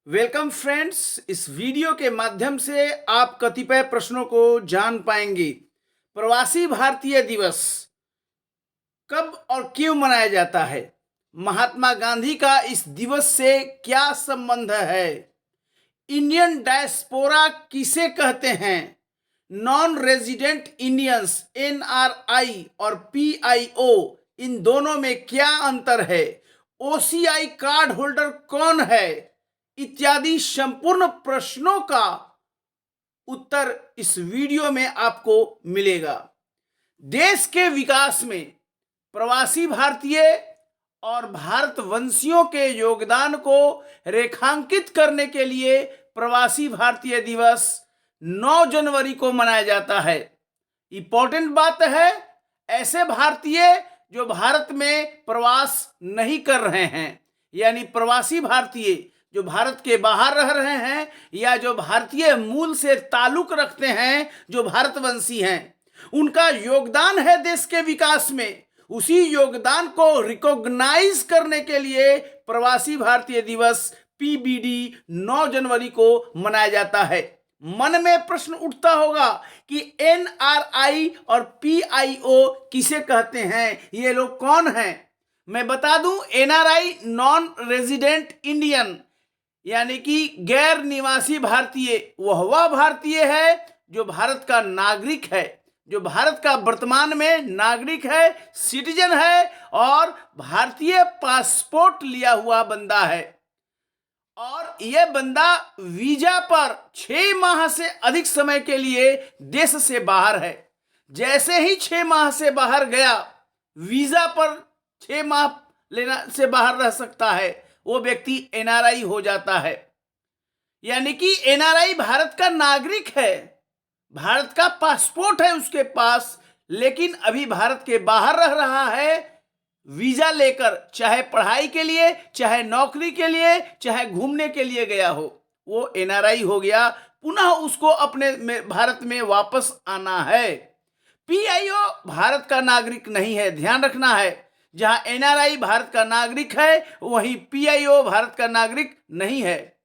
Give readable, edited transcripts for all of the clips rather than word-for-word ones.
Welcome friends. इस video के माध्यम से आप कतिपय प्रश्नों को जान पाएंगे। प्रवासी भारतीय दिवस कब और क्यों मनाया जाता है? महात्मा गांधी का इस दिवस से क्या संबंध है? इंडियन डायस्पोरा किसे कहते हैं? नॉन रेजिडेंट इंडियंस NRI और PIO, इन दोनों में क्या अंतर है? OCI कार्ड होल्डर कौन है? इत्यादि संपूर्ण प्रश्नों का उत्तर इस वीडियो में आपको मिलेगा। देश के विकास में प्रवासी भारतीय और भारतवंशियों के योगदान को रेखांकित करने के लिए प्रवासी भारतीय दिवस 9 जनवरी को मनाया जाता है। इंपॉर्टेंट बात है, ऐसे भारतीय जो भारत में प्रवास नहीं कर रहे हैं, यानी प्रवासी भारतीय जो भारत के बाहर रह रहे हैं या जो भारतीय मूल से ताल्लुक रखते हैं, जो भारतवंशी हैं, उनका योगदान है देश के विकास में। उसी योगदान को रिकॉग्नाइज करने के लिए प्रवासी भारतीय दिवस PBD 9 जनवरी को मनाया जाता है। मन में प्रश्न उठता होगा कि NRI और PIO किसे कहते हैं, ये लोग कौन हैं? मैं बता दूं, NRI नॉन रेजिडेंट इंडियन, यानी कि गैर निवासी भारतीय, वह भारतीय है जो भारत का नागरिक है, जो भारत का वर्तमान में नागरिक है, सिटीजन है और भारतीय पासपोर्ट लिया हुआ बंदा है। और यह बंदा वीजा पर 6 माह से अधिक समय के लिए देश से बाहर है। जैसे ही 6 माह से बाहर गया, वीजा पर 6 माह लेना से बाहर रह सकता है, वो व्यक्ति NRI हो जाता है। यानी कि NRI भारत का नागरिक है, भारत का पासपोर्ट है उसके पास, लेकिन अभी भारत के बाहर रह रहा है वीजा लेकर, चाहे पढ़ाई के लिए, चाहे नौकरी के लिए, चाहे घूमने के लिए गया हो, वो NRI हो गया। पुनः उसको अपने भारत में वापस आना है। PIO भारत का नागरिक नहीं है, ध्यान रखना है। जहां NRI भारत का नागरिक है, वहीं PIO भारत का नागरिक नहीं है।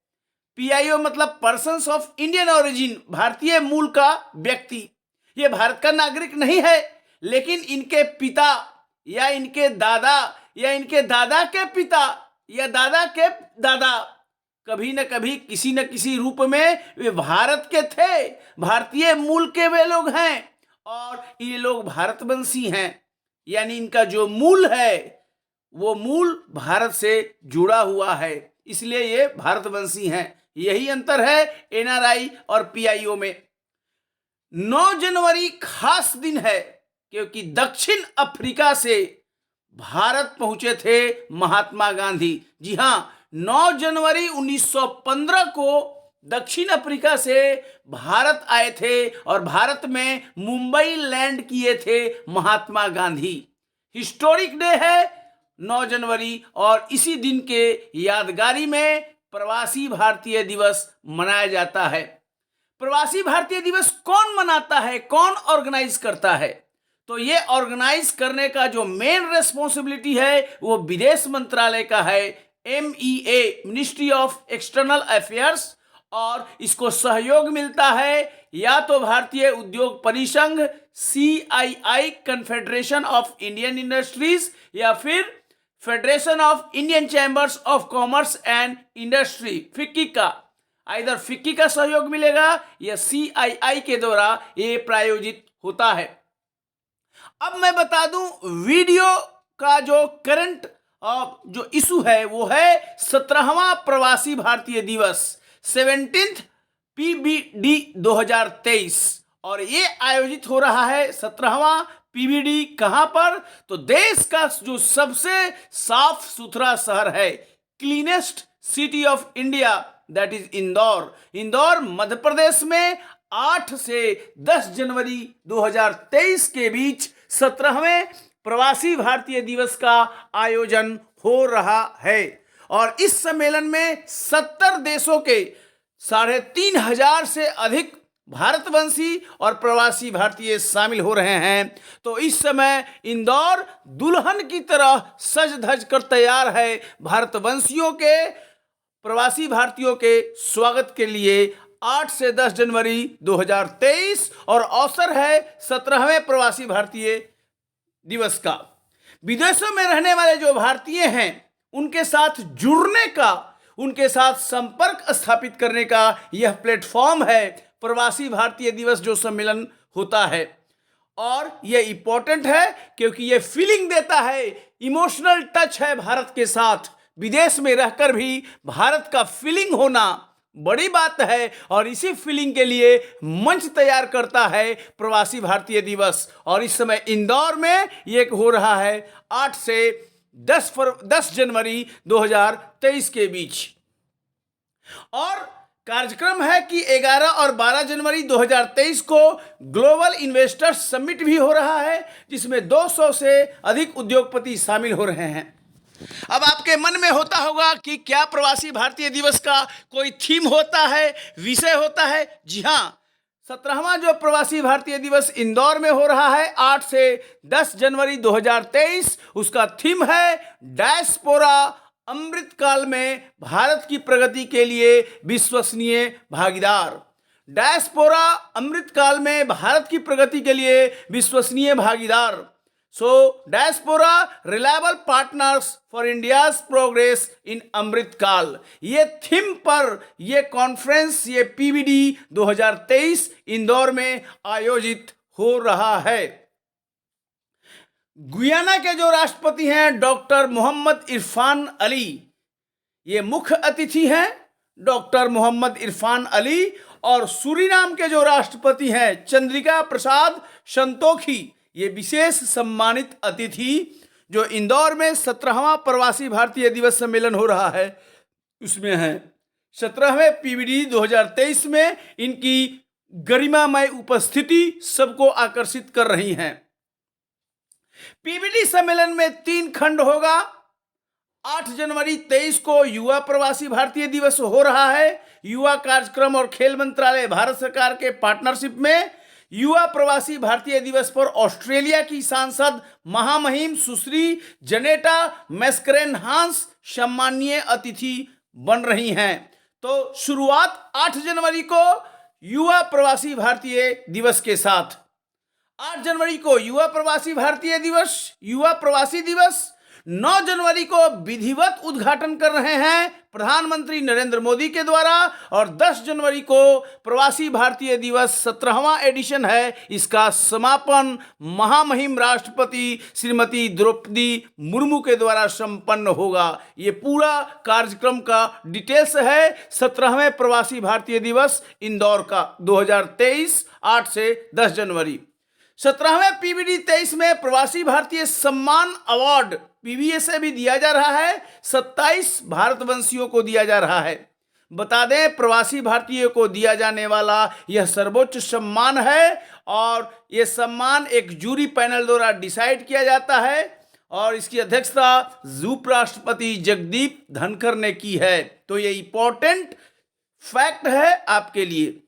PIO मतलब पर्सन्स ऑफ इंडियन ओरिजिन, भारतीय मूल का व्यक्ति। ये भारत का नागरिक नहीं है, लेकिन इनके पिता या इनके दादा या इनके दादा के पिता या दादा के दादा कभी न कभी किसी न किसी रूप में वे भारत के थे, भारतीय मूल के वे लोग हैं और ये लोग भारतवंशी हैं। यानी इनका जो मूल है वो मूल भारत से जुड़ा हुआ है, इसलिए ये भारतवंशी हैं। यही अंतर है NRI और PIO में। 9 जनवरी खास दिन है क्योंकि दक्षिण अफ्रीका से भारत पहुंचे थे महात्मा गांधी। जी हां, 9 जनवरी 1915 को दक्षिण अफ्रीका से भारत आए थे और भारत में मुंबई लैंड किए थे महात्मा गांधी। हिस्टोरिक डे है 9 जनवरी और इसी दिन के यादगारी में प्रवासी भारतीय दिवस मनाया जाता है। प्रवासी भारतीय दिवस कौन मनाता है, कौन ऑर्गेनाइज करता है? तो ये ऑर्गेनाइज करने का जो मेन रेस्पॉन्सिबिलिटी है वो विदेश मंत्रालय का है, MEA, ministry of external affairs. और इसको सहयोग मिलता है या तो भारतीय उद्योग परिसंघ CII, confederation of Indian industries, या फिर federation of Indian chambers of commerce and industry, FICCI का। इधर फिक्की का सहयोग मिलेगा या CII के द्वारा ये प्रायोजित होता है। अब मैं बता दूं, वीडियो का जो करंट जो इशू है वो है 17वां प्रवासी भारतीय दिवस, 17th PBD 2023, और ये आयोजित हो रहा है 17वां PBD कहां पर? तो देश का जो सबसे साफ सुथरा शहर है, cleanest city of India, that is Indore. Indore Madhya Pradesh में 8 से 10 जनवरी 2023 के बीच 17वें प्रवासी भारतीय दिवस का आयोजन हो रहा है। और इस सम्मेलन में 70 देशों के 3500 से अधिक भारतवंशी और प्रवासी भारतीय शामिल हो रहे हैं। तो इस समय इंदौर दुल्हन की तरह सज धज कर तैयार है भारतवंशियों के प्रवासी भारतीयों के स्वागत के लिए 8 से 10 जनवरी 2023 और अवसर है 17वें प्रवासी भारतीय दिवस का। विदेशों में रहने वाले जो भारतीय हैं उनके साथ जुड़ने का, उनके साथ संपर्क स्थापित करने का यह प्लेटफॉर्म है प्रवासी भारतीय दिवस जो सम्मेलन होता है। और यह इंपॉर्टेंट है क्योंकि यह फीलिंग देता है, इमोशनल टच है भारत के साथ। विदेश में रहकर भी भारत का फीलिंग होना बड़ी बात है और इसी फीलिंग के लिए मंच तैयार करता है प्रवासी भारतीय दिवस। और इस समय इंदौर में ये हो रहा है 8 से 10 जनवरी 2023 के बीच। और कार्यक्रम है कि 11 और 12 जनवरी 2023 को ग्लोबल इन्वेस्टर्स समिट भी हो रहा है, जिसमें 200 से अधिक उद्योगपति शामिल हो रहे हैं। अब आपके मन में होता होगा कि क्या प्रवासी भारतीय दिवस का कोई थीम होता है, विषय होता है? जी हाँ, 17वां जो प्रवासी भारतीय दिवस इंदौर में हो रहा है 8 से 10 जनवरी 2023, उसका थीम है डायस्पोरा अमृतकाल में भारत की प्रगति के लिए विश्वसनीय भागीदार। डायस्पोरा अमृतकाल में भारत की प्रगति के लिए विश्वसनीय भागीदार। So diaspora reliable partners for India's progress in Amritkaal, ये थीम पर ये कॉन्फ्रेंस, ये पीवीडी 2023 इंदौर में आयोजित हो रहा है। गुयाना के जो राष्ट्रपति हैं डॉक्टर मोहम्मद इरफान अली, ये मुख्य अतिथि हैं डॉक्टर मोहम्मद इरफान अली। और सूरीनाम के जो राष्ट्रपति हैं चंद्रिका प्रसाद संतोखी, ये विशेष सम्मानित अतिथि जो इंदौर में 17वां प्रवासी भारतीय दिवस सम्मेलन हो रहा है उसमें है। 17वें पीवीडी 2023 में इनकी गरिमामय उपस्थिति सबको आकर्षित कर रही है। पीवीडी सम्मेलन में 3 खंड होगा। 8 जनवरी 23 को युवा प्रवासी भारतीय दिवस हो रहा है। युवा कार्यक्रम और खेल मंत्रालय भारत सरकार के पार्टनरशिप में युवा प्रवासी भारतीय दिवस पर ऑस्ट्रेलिया की सांसद महामहिम सुश्री जनेटा मैस्करेनहांस सम्मानीय अतिथि बन रही हैं। तो शुरुआत 8 जनवरी को युवा प्रवासी भारतीय दिवस के साथ। 8 जनवरी को युवा प्रवासी भारतीय दिवस, युवा प्रवासी दिवस। 9 जनवरी को विधिवत उद्घाटन कर रहे हैं प्रधानमंत्री नरेंद्र मोदी के द्वारा। और 10 जनवरी को प्रवासी भारतीय दिवस 17वां एडिशन है, इसका समापन महामहिम राष्ट्रपति श्रीमती द्रौपदी मुर्मू के द्वारा संपन्न होगा। ये पूरा कार्यक्रम का डिटेल्स है 17वें प्रवासी भारतीय दिवस इंदौर का 2023 8 से 10 जनवरी। 17वें पीवीडी 23 में प्रवासी भारतीय सम्मान अवार्ड पीवीए से भी दिया जा रहा है। 27 भारतवंशियों को दिया जा रहा है। बता दें, प्रवासी भारतीयों को दिया जाने वाला यह सर्वोच्च सम्मान है और यह सम्मान एक जूरी पैनल द्वारा डिसाइड किया जाता है और इसकी अध्यक्षता उपराष्ट्रपति जगदीप धनखड़ ने की है। तो ये इंपॉर्टेंट फैक्ट है आपके लिए।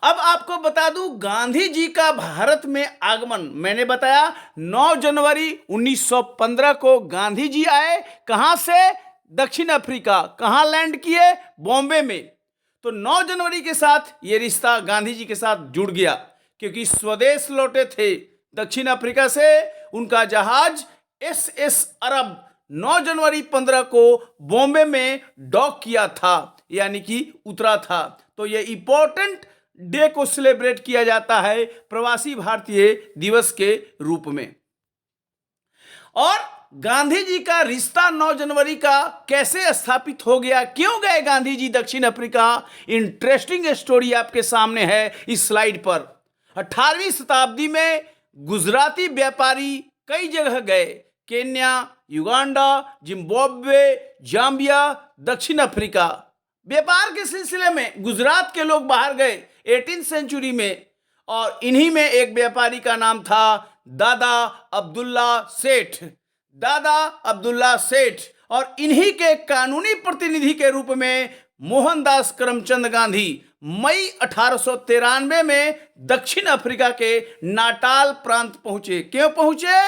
अब आपको बता दूं, गांधी जी का भारत में आगमन, मैंने बताया 9 जनवरी 1915 को गांधी जी आए। कहां से? दक्षिण अफ्रीका। कहां लैंड किए? बॉम्बे में। तो 9 जनवरी के साथ ये रिश्ता गांधी जी के साथ जुड़ गया क्योंकि स्वदेश लौटे थे दक्षिण अफ्रीका से। उनका जहाज SS अरब 9 जनवरी 15 को बॉम्बे में डॉक किया था, यानी कि उतरा था। तो ये इंपॉर्टेंट डे को सेलिब्रेट किया जाता है प्रवासी भारतीय दिवस के रूप में। और गांधी जी का रिश्ता 9 जनवरी का कैसे स्थापित हो गया, क्यों गए गांधी जी दक्षिण अफ्रीका, इंटरेस्टिंग स्टोरी आपके सामने है इस स्लाइड पर। 18वीं शताब्दी में गुजराती व्यापारी कई जगह गए, केन्या, युगांडा, जिम्बाब्वे, जाम्बिया, दक्षिण अफ्रीका। व्यापार के सिलसिले में गुजरात के लोग बाहर गए 18वीं सेंचुरी में और इन्हीं में एक व्यापारी का नाम था दादा अब्दुल्ला सेठ। दादा अब्दुल्ला सेठ और इन्हीं के कानूनी प्रतिनिधि के रूप में मोहनदास करमचंद गांधी मई 1893 में दक्षिण अफ्रीका के नाटाल प्रांत पहुंचे। क्यों पहुंचे?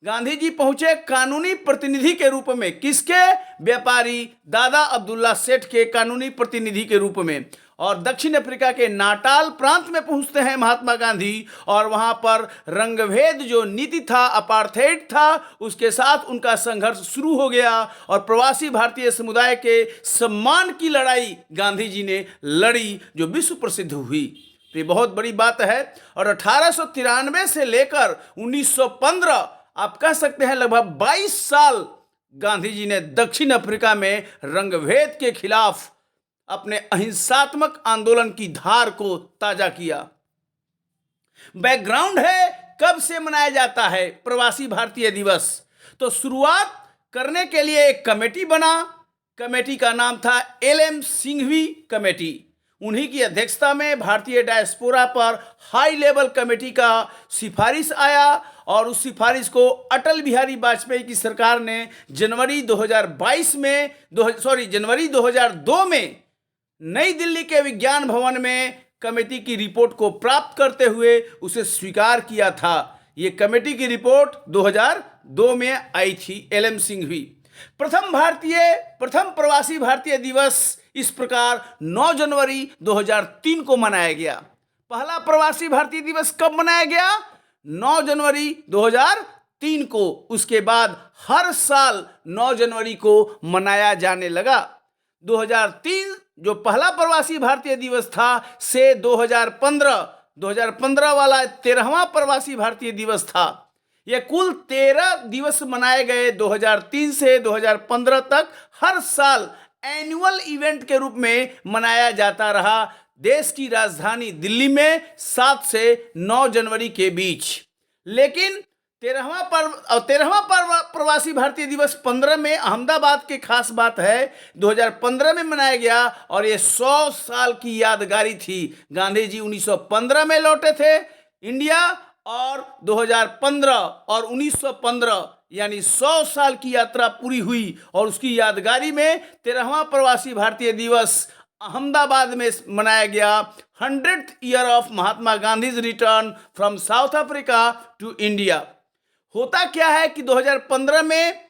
गांधी जी पहुंचे कानूनी प्रतिनिधि के रूप में। किसके? व्यापारी दादा अब्दुल्ला सेठ के कानूनी प्रतिनिधि के रूप में। और दक्षिण अफ्रीका के नाटाल प्रांत में पहुंचते हैं महात्मा गांधी, और वहां पर रंगभेद जो नीति था, अपार्थाइड था, उसके साथ उनका संघर्ष शुरू हो गया और प्रवासी भारतीय समुदाय के सम्मान की लड़ाई गांधी जी ने लड़ी, जो विश्व प्रसिद्ध हुई। तो ये बहुत बड़ी बात है। और 1893 से लेकर 1915, आप कह सकते हैं लगभग 22 साल गांधी जी ने दक्षिण अफ्रीका में रंगभेद के खिलाफ अपने अहिंसात्मक आंदोलन की धार को ताजा किया। बैकग्राउंड है, कब से मनाया जाता है प्रवासी भारतीय दिवस? तो शुरुआत करने के लिए एक कमेटी बना। कमेटी का नाम था एल.एम. सिंघवी कमेटी। उन्हीं की अध्यक्षता में भारतीय डायस्पोरा पर हाई लेवल कमेटी का सिफारिश आया, और उस सिफारिश को अटल बिहारी वाजपेयी की सरकार ने जनवरी 2002 में नई दिल्ली के विज्ञान भवन में कमेटी की रिपोर्ट को प्राप्त करते हुए उसे स्वीकार किया था। ये कमेटी की रिपोर्ट 2002 में आई थी। एल.एम. सिंघवी। प्रथम प्रवासी भारतीय दिवस इस प्रकार 9 जनवरी 2003 को मनाया गया। पहला प्रवासी भारतीय दिवस कब मनाया गया? 9 जनवरी 2003 को। उसके बाद हर साल 9 जनवरी को मनाया जाने लगा। 2003 जो पहला प्रवासी भारतीय दिवस था से 2015 वाला 13वां प्रवासी भारतीय दिवस था। यह कुल 13 दिवस मनाए गए 2003 से 2015 तक। हर साल एनुअल इवेंट के रूप में मनाया जाता रहा देश की राजधानी दिल्ली में 7 से 9 जनवरी के बीच। लेकिन 13वां प्रवासी भारतीय दिवस 15 में अहमदाबाद के खास बात है, 2015 में मनाया गया, और ये 100 साल की यादगारी थी। गांधी जी 1915 में लौटे थे इंडिया, और 2015 और 1915 यानी 100 साल की यात्रा पूरी हुई, और उसकी यादगारी में 13वां प्रवासी भारतीय दिवस अहमदाबाद में मनाया गया। 100th year of Mahatma Gandhi return from South Africa to India. होता क्या है कि 2015 में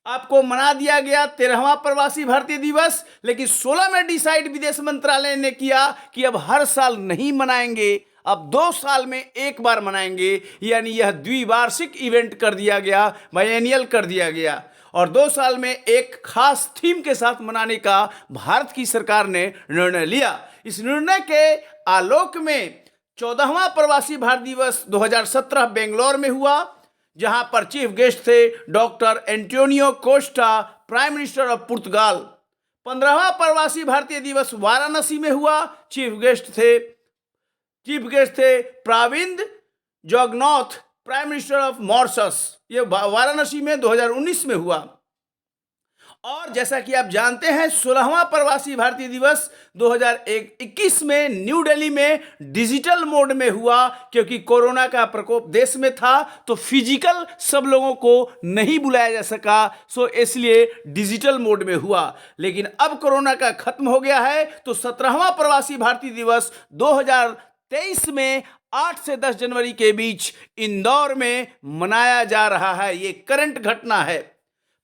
आपको मना दिया गया 13वां प्रवासी भारतीय दिवस, लेकिन 16 में डिसाइड विदेश मंत्रालय ने किया कि अब हर साल नहीं मनाएंगे, अब 2 साल में एक बार मनाएंगे। यानी यह द्विवार्षिक इवेंट कर दिया गया, बायएनियल कर दिया गया, और 2 साल में एक खास थीम के साथ मनाने का भारत की सरकार ने निर्णय लिया। इस निर्णय के आलोक में 14वां प्रवासी भारतीय दिवस 2017 बेंगलोर में हुआ, जहां पर चीफ गेस्ट थे doctor Antonio Costa, prime minister of Portugal. 15वां प्रवासी भारतीय दिवस वाराणसी में हुआ। चीफ गेस्ट थे Pravind Jugnauth, prime minister of Mauritius. ये वाराणसी में 2019 में हुआ। और जैसा कि आप जानते हैं 16वां प्रवासी भारतीय दिवस 2021 में न्यू दिल्ली में डिजिटल मोड में हुआ, क्योंकि कोरोना का प्रकोप देश में था, तो फिजिकल सब लोगों को नहीं बुलाया जा सका, सो इसलिए डिजिटल मोड में हुआ। लेकिन अब कोरोना का खत्म हो गया है, तो 17वां प्रवासी भारतीय दिवस 2023 में 8 से 10 जनवरी के बीच इंदौर में मनाया जा रहा है। ये करंट घटना है।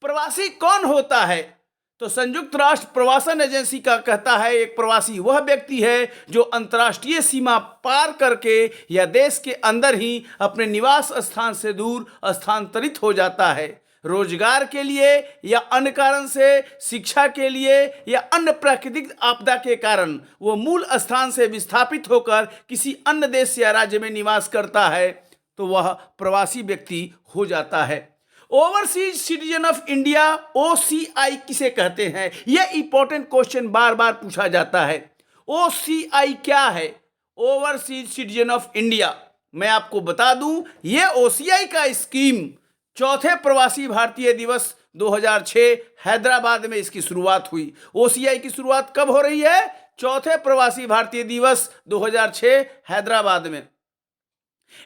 प्रवासी कौन होता है? तो संयुक्त राष्ट्र प्रवासन एजेंसी का कहता है एक प्रवासी वह व्यक्ति है जो अंतर्राष्ट्रीय सीमा पार करके या देश के अंदर ही अपने निवास स्थान से दूर स्थानांतरित हो जाता है, रोजगार के लिए या अन्य कारण से, शिक्षा के लिए या अन्य प्राकृतिक आपदा के कारण वो मूल स्थान से विस्थापित होकर किसी अन्य देश या राज्य में निवास करता है, तो वह प्रवासी व्यक्ति हो जाता है। Overseas citizen of India, OCI किसे कहते हैं? यह इंपॉर्टेंट क्वेश्चन बार बार पूछा जाता है। OCI क्या है? Overseas citizen of India. मैं आपको बता दूं, यह OCI का स्कीम 4थे प्रवासी भारतीय दिवस 2006 हैदराबाद में इसकी शुरुआत हुई। OCI की शुरुआत कब हो रही है? 4थे प्रवासी भारतीय दिवस 2006 हैदराबाद में।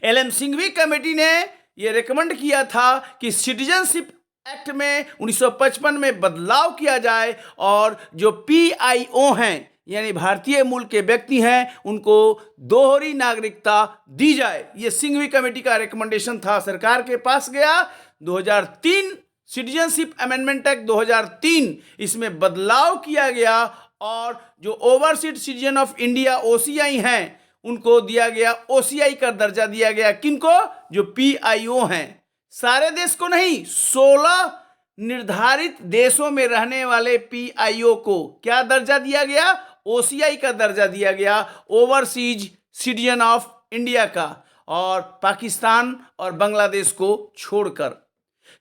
एल.एम. सिंघवी कमेटी ने यह रिकमेंड किया था कि सिटीजनशिप एक्ट में 1955 में बदलाव किया जाए, और जो PIO हैं, यानी भारतीय मूल के व्यक्ति हैं उनको दोहरी नागरिकता दी जाए। ये सिंघवी कमेटी का रिकमेंडेशन था, सरकार के पास गया। 2003 सिटीजनशिप अमेंडमेंट एक्ट 2003, इसमें बदलाव किया गया और जो overseas citizen of India OCI हैं उनको दिया गया OCI का दर्जा दिया गया। किनको? जो PIO हैं, सारे देश को नहीं, 16 निर्धारित देशों में रहने वाले PIO को क्या दर्जा दिया गया? OCI का दर्जा दिया गया, ओवरसीज सिटीजन ऑफ इंडिया का, और पाकिस्तान और बांग्लादेश को छोड़कर।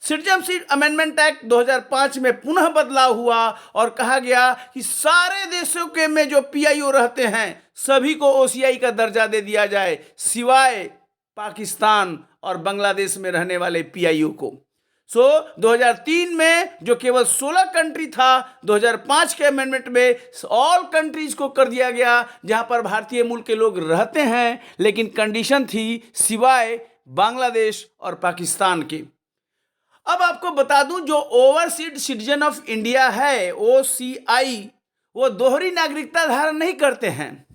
सिटीजनशिप अमेंडमेंट एक्ट 2005 में पुनः बदलाव हुआ और कहा गया कि सारे देशों के में जो PIO रहते हैं सभी को OCI का दर्जा दे दिया जाए, सिवाय पाकिस्तान और बांग्लादेश में रहने वाले PIO को। 2003 में जो केवल 16 कंट्री था, 2005 के अमेंडमेंट में ऑल कंट्रीज को कर दिया गया जहां पर भारतीय मूल के लोग रहते हैं, लेकिन कंडीशन थी सिवाय बांग्लादेश और पाकिस्तान के। अब आपको बता दूं, जो ओवरसीज सिटीजन ऑफ इंडिया है OCI, वो दोहरी नागरिकता धारण नहीं करते हैं।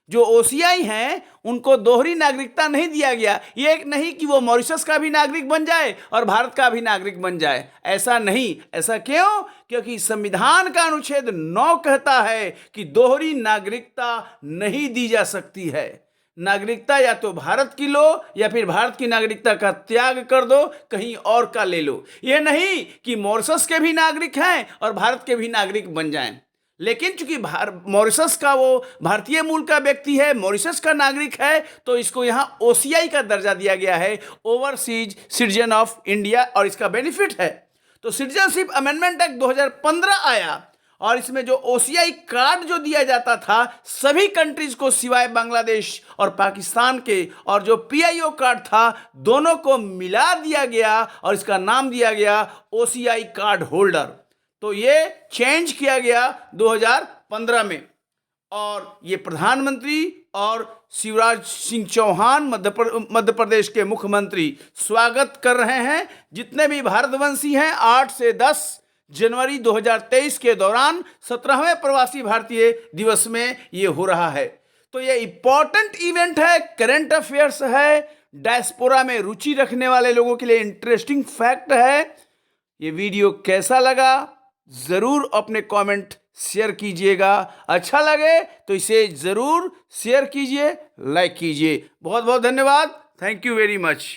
जो OCI हैं उनको दोहरी नागरिकता नहीं दिया गया। ये नहीं कि वो मॉरिशस का भी नागरिक बन जाए और भारत का भी नागरिक बन जाए, ऐसा नहीं। ऐसा क्यों? क्योंकि संविधान का अनुच्छेद 9 कहता है कि दोहरी नागरिकता नहीं दी जा सकती है। नागरिकता या तो भारत की लो या फिर भारत की नागरिकता का त्याग कर दो, कहीं और का ले लो। यह नहीं कि मॉरिशस के भी नागरिक हैं और भारत के भी नागरिक बन जाएं। लेकिन चूंकि मॉरिशस का वो भारतीय मूल का व्यक्ति है, मॉरिशस का नागरिक है, तो इसको यहाँ OCI का दर्जा दिया गया है, ओवरसीज सिटीजन ऑफ इंडिया, और इसका बेनिफिट है। तो सिटीजनशिप अमेंडमेंट एक्ट 2015 आया और इसमें जो OCI कार्ड जो दिया जाता था सभी कंट्रीज को सिवाय बांग्लादेश और पाकिस्तान के, और जो PIO कार्ड था दोनों को मिला दिया गया और इसका नाम दिया गया OCI कार्ड होल्डर। तो ये चेंज किया गया 2015 में, और ये प्रधानमंत्री और शिवराज सिंह चौहान मध्य प्रदेश के मुख्यमंत्री स्वागत कर रहे हैं। जितने भी भारतवंशी हैं 8 से 10 जनवरी 2023 के दौरान 17वें प्रवासी भारतीय दिवस में ये हो रहा है। तो ये इंपॉर्टेंट इवेंट है, करंट अफेयर्स है, डायस्पोरा में रुचि रखने वाले लोगों के लिए इंटरेस्टिंग फैक्ट है। ये वीडियो कैसा लगा ज़रूर अपने कमेंट शेयर कीजिएगा। अच्छा लगे तो इसे ज़रूर शेयर कीजिए, लाइक कीजिए। बहुत बहुत धन्यवाद। Thank you very much.